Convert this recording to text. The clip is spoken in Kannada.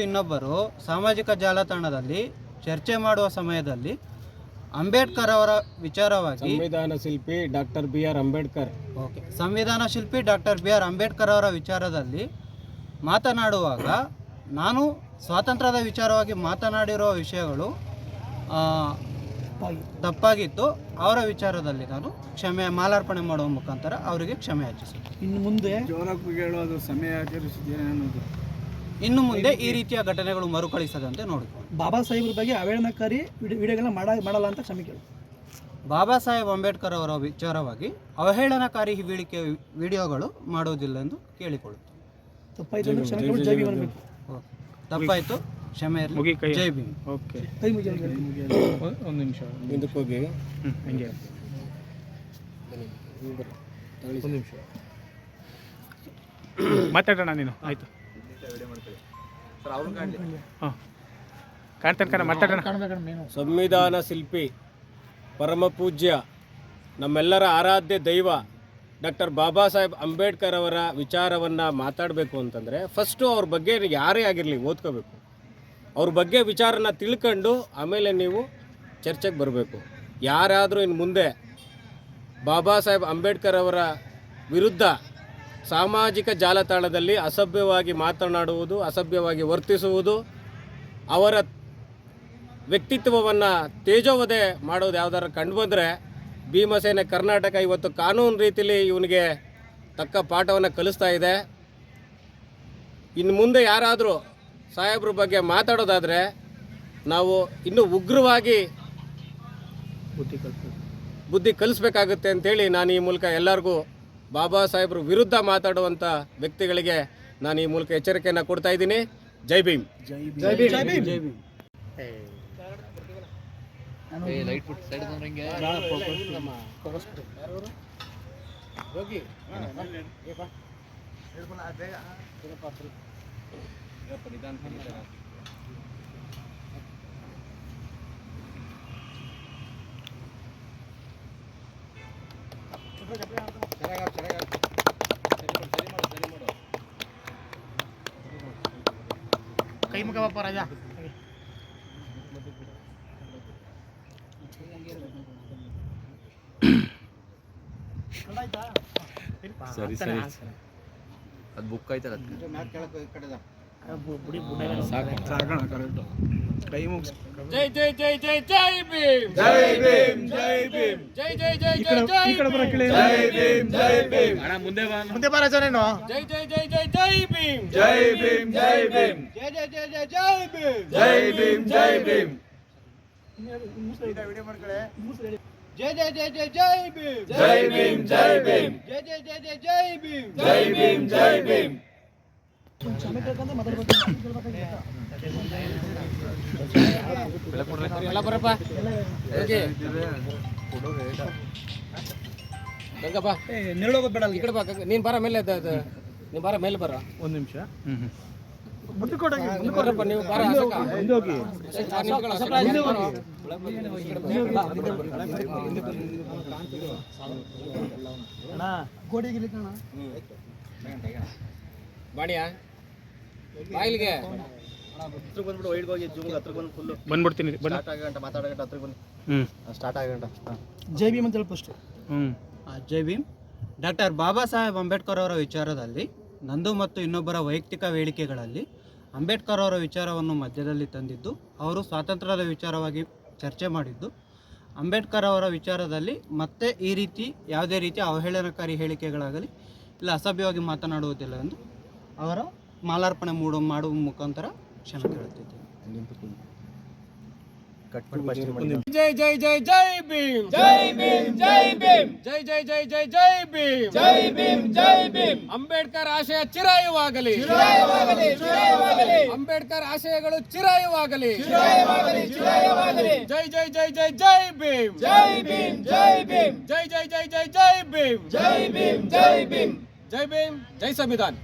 ಇನ್ನೊಬ್ಬರು ಸಾಮಾಜಿಕ ಜಾಲತಾಣದಲ್ಲಿ ಚರ್ಚೆ ಮಾಡುವ ಸಮಯದಲ್ಲಿ ಅಂಬೇಡ್ಕರ್ ಅವರ ವಿಚಾರವಾಗಿ ಸಂವಿಧಾನ ಶಿಲ್ಪಿ ಡಾಕ್ಟರ್ BR ಅಂಬೇಡ್ಕರ್ ಸಂವಿಧಾನ ಶಿಲ್ಪಿ ಡಾಕ್ಟರ್ BR ಅಂಬೇಡ್ಕರ್ ಅವರ ವಿಚಾರದಲ್ಲಿ ಮಾತನಾಡುವಾಗ ನಾನು ಸ್ವಾತಂತ್ರ್ಯದ ವಿಚಾರವಾಗಿ ಮಾತನಾಡಿರುವ ವಿಷಯಗಳು ತಪ್ಪಾಗಿತ್ತು. ಅವರ ವಿಚಾರದಲ್ಲಿ ನಾನು ಮಾಲಾರ್ಪಣೆ ಮಾಡುವ ಮುಖಾಂತರ ಅವರಿಗೆ ಕ್ಷಮೆ ಯಾಚಿಸುತ್ತೇನೆ. ಇನ್ನು ಮುಂದೆ ಈ ರೀತಿಯ ಘಟನೆಗಳು ಮರುಕಳಿಸದಂತೆ ನೋಡಿಕೊಂಡು ಬಾಬಾ ಸಾಹೇಬ್ರ ಬಗ್ಗೆ ಅವಹೇಳನಕಾರಿ ವಿಡಿಯೋಗಳನ್ನ ಮಾಡಲ್ಲ ಅಂತ ಕ್ಷಮೆ ಕೇಳು. ಬಾಬಾ ಸಾಹೇಬ್ ಅಂಬೇಡ್ಕರ್ ಅವರ ವಿಚಾರವಾಗಿ ಅವಹೇಳನಕಾರಿ ವಿಡಿಯೋಗಳು ಮಾಡುವುದಿಲ್ಲ ಎಂದು ಕೇಳಿಕೊಳ್ಳುತ್ತೇನೆ. ತಪ್ಪಾಯ್ತು ಅಂದ್ರೆ ಕ್ಷಮೆ ಕೇಳು. ಜೈ ಭೀಮ್ ಅನ್ಬೇಕು. ತಪ್ಪಾಯ್ತು, ಕ್ಷಮೆ ಇರಲಿ. ಜೈ ಭೀಮ್. ಕೈ ಮುಗಿ. ಒಂದು ನಿಮಿಷ ಹಿಂದಕ್ಕೆ ಹೋಗಿ ಹಂಗೆ ಒಂದು ನಿಮಿಷ ಮಾತಾಡೋಣ ನೀನು. ಆಯಿತು, ಕಾಣ್ತಾನೆ ಮಾತಾಡೋಣ. ಸಂವಿಧಾನ ಶಿಲ್ಪಿ ಪರಮ ಪೂಜ್ಯ ನಮ್ಮೆಲ್ಲರ ಆರಾಧ್ಯ ದೈವ ಡಾಕ್ಟರ್ ಬಾಬಾ ಸಾಹೇಬ್ ಅಂಬೇಡ್ಕರ್ ಅವರ ವಿಚಾರವನ್ನು ಮಾತಾಡಬೇಕು ಅಂತಂದರೆ ಫಸ್ಟು ಅವ್ರ ಬಗ್ಗೆ ಯಾರೇ ಆಗಿರಲಿ ಓದ್ಕೋಬೇಕು. ಅವ್ರ ಬಗ್ಗೆ ವಿಚಾರನ ತಿಳ್ಕೊಂಡು ಆಮೇಲೆ ನೀವು ಚರ್ಚೆಗೆ ಬರಬೇಕು. ಯಾರಾದರೂ ಇನ್ನು ಮುಂದೆ ಬಾಬಾ ಸಾಹೇಬ್ ಅಂಬೇಡ್ಕರ್ ಅವರ ವಿರುದ್ಧ ಸಾಮಾಜಿಕ ಜಾಲತಾಣದಲ್ಲಿ ಅಸಭ್ಯವಾಗಿ ಮಾತನಾಡುವುದು, ಅಸಭ್ಯವಾಗಿ ವರ್ತಿಸುವುದು, ಅವರ ವ್ಯಕ್ತಿತ್ವವನ್ನು ತೇಜೋವಧೆ ಮಾಡೋದು ಯಾವ್ದಾರು ಕಂಡುಬಂದರೆ ಭೀಮಸೇನೆ ಕರ್ನಾಟಕ ಇವತ್ತು ಕಾನೂನು ರೀತಿಯಲ್ಲಿ ಇವನಿಗೆ ತಕ್ಕ ಪಾಠವನ್ನು ಕಲಿಸ್ತಾ ಇದೆ. ಇನ್ನು ಮುಂದೆ ಯಾರಾದರೂ ಸಾಹೇಬ್ರ ಬಗ್ಗೆ ಮಾತಾಡೋದಾದರೆ ನಾವು ಇನ್ನೂ ಉಗ್ರವಾಗಿ ಬುದ್ಧಿ ಕಲಿಸ್ಬೇಕಾಗುತ್ತೆ ಅಂತೇಳಿ ನಾನು ಈ ಮೂಲಕ ಎಲ್ಲರಿಗೂ ಬಾಬಾ ಸಾಹೇಬ್ರ ವಿರುದ್ಧ ಮಾತಾಡುವಂಥ ವ್ಯಕ್ತಿಗಳಿಗೆ ನಾನು ಈ ಮೂಲಕ ಎಚ್ಚರಿಕೆಯನ್ನು ಕೊಡ್ತಾ ಇದ್ದೀನಿ. ಜೈ ಭೀಮ್. ಜೈ ಭೀಮ್. ಜೈ ಭೀಮ್. ಕೈ ಮುಖ ಬಾಪ ರಾಜ. ಸರಿ ಅದು ಬುಕ್ ಆಯ್ತಲ್ಲ. ಕೈ ಮುಗಿಸಿ. ಜೈ ಜೈ ಜೈ ಜೈ ಜೈ ಭೀಮ್. ಜೈ ಭೀಮ್. ಜೈ ಭೀಮ್. ಜೈ ಜೈ ಜೈ ಜೈ ಜೈ ಭೀಮ್. ಜೈ ಭೀಮ್. ಅಣ್ಣ ಮುಂದೆ ಬಾ ರಾಜ ನೀನು. ಜೈ ಜೈ ಜೈ ಜೈ ಜೈ ಭೀಮ್. ಜೈ ಭೀಮ್. ಜೈ ಭೀಮ್. ಜೈ ಜೈ ಜೈ ಜೈ ಜೈ ಭೀಮ್. ಜೈ ಭೀಮ್. ಜೈ ಭೀಮ್. ಜೈ ಜೈ ಜೈ ಜೈ ಜೈ ಭೀಮ್. ಜೈ ಭೀಮ್. ಜೈ ಭೀಮ್. ಜೈ ಜೈ ಜೈ ಜೈ ಜೈ ಭೀಮ್. ಜೈ ಭೀಮ್. ಜೈ ಭೀಮ್. ಕ್ಷಮೆ ಕೇಳ್ಕೊಂತ ಮಾತಾಡ್ಬೇಕು. ಎಲ್ಲ ಬರಪ್ಪ. ಗಂಗಪ್ಪ ನೆರಳೋಗೋದು ಬೇಡ. ಈ ಕಡೆ ಬಾ. ನೀನು ಬರ ಮೇಲೆ ನೀನು ಬರ ಮೇಲೆ ಬರ. ಒಂದು ನಿಮಿಷ. ಬರ್ರಪ್ಪ ನೀವು ಬರ. ಬಾಣಿಯಾ ಬಾಯಿಲ್ಗೆ ಬಂದ್ಬಿಡ್ತೀನಿ. ಜೈ ಭೀಮ್ ಅಂತ ಹೇಳಿ ಫಸ್ಟ್. ಜೈ ಭೀಮ್. ಡಾಕ್ಟರ್ ಬಾಬಾ ಸಾಹೇಬ್ ಅಂಬೇಡ್ಕರ್ ಅವರ ವಿಚಾರದಲ್ಲಿ ನಂದು ಮತ್ತು ಇನ್ನೊಬ್ಬರ ವೈಯಕ್ತಿಕ ಹೇಳಿಕೆಗಳಲ್ಲಿ ಅಂಬೇಡ್ಕರ್ ಅವರ ವಿಚಾರವನ್ನು ಮಧ್ಯದಲ್ಲಿ ತಂದಿದ್ದು, ಅವರು ಸ್ವಾತಂತ್ರ್ಯದ ವಿಚಾರವಾಗಿ ಚರ್ಚೆ ಮಾಡಿದ್ದು, ಅಂಬೇಡ್ಕರ್ ಅವರ ವಿಚಾರದಲ್ಲಿ ಮತ್ತೆ ಈ ರೀತಿ ಯಾವುದೇ ರೀತಿಯ ಅವಹೇಳನಕಾರಿ ಹೇಳಿಕೆಗಳಾಗಲಿ ಇಲ್ಲ ಅಸಭ್ಯವಾಗಿ ಮಾತನಾಡುವುದಿಲ್ಲ ಎಂದು ಅವರ ಮಾಲಾರ್ಪಣೆ ಮಾಡುವ ಮುಖಾಂತರ ಕ್ಷಮೆ ಕೇಳುತ್ತಿದ್ದೇನೆ. ಜೈ ಜೈ ಜೈ ಜೈ ಭೀಮ್. ಜೈ ಭೀಮ್. ಜೈ ಭೀಮ್. ಜೈ ಜೈ ಜೈ ಜೈ ಜೈ ಭೀಮ್. ಜೈ ಭೀಮ್. ಜೈ ಭೀಮ್. ಅಂಬೇಡ್ಕರ್ ಆಶಯ ಚಿರಾಯುವಾಗಲಿ. ಚಿರಾಯುವಾಗಲಿ. ಚಿರಾಯುವಾಗಲಿ. ಅಂಬೇಡ್ಕರ್ ಆಶಯಗಳು ಚಿರಾಯುವಾಗಲಿ. ಚಿರಾಯುವಾಗಲಿ. ಚಿರಾಯುವಾಗಲಿ. ಜೈ ಜೈ ಜೈ ಜೈ ಜೈ ಭೀಮ್. ಜೈ ಭೀಮ್. ಜೈ ಭೀಮ್. ಜೈ ಜೈ ಜೈ ಜೈ ಜೈ ಭೀಮ್. ಜೈ ಭೀಮ್. ಜೈ ಭೀಮ್. ಜೈ ಭೀಮ್. ಜೈ ಸಂವಿಧಾನ.